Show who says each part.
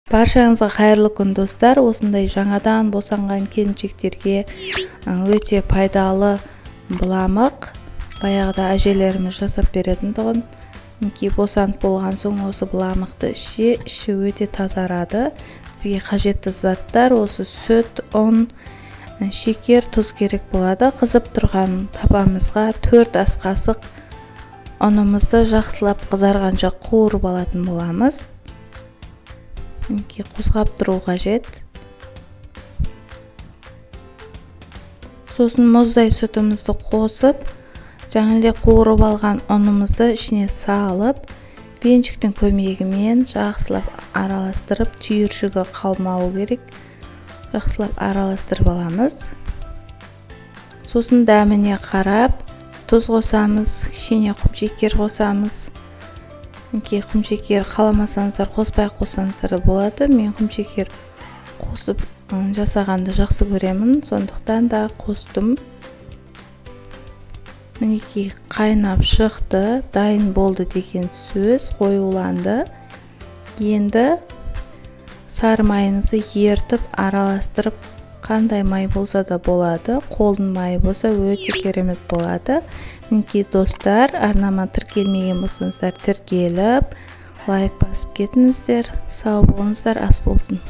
Speaker 1: Баршаңызға қайырлы күн достар. Осындай жаңадан босанған келіншектерге өте пайдалы бұламық. Баяғыда әжелеріміз жасап беретін тұғын. Мінекей босанып болған соң осы бұламықты іші өте тазарады. Бізге қажетті заттар осы сүт, ұн, шекер, тұз керек болады. Қызып тұрған табамызға 4 ас қасық ұнымызды жақсылап қызарғанша қуырып алатын боламыз. Қозғап тұру қажет. Сосын мұздай сүтімізді қосып, жаңағыдай қуырып алған ұнымызды ішіне салып, венчиктің көмегімен жақсылап араластырып, түйіршігі қалмауы керек. Жақсылап араластырып аламыз. Сосын дәміне қарап, тұз қосамыз, кішкене құмшекер қосамыз. Құмшекер қаламасаңыздар қоспай қосаңыздар болады. Мен құмшекер қосып жасағанды жақсы көремін, сондықтан да қостым. Мінекей қайнап шықты, дайын болды деген сөз, қоюланды. Енді сары майымызды ертіп, араластырып, қандай май болса да болады. Қолдың майы болса өте керемет болады. Мінекей достар, арнама тіркелмеген болсаңыздар тіркеліп, лайк басып кетіңіздер. Сау болыңыздар, ас болсын.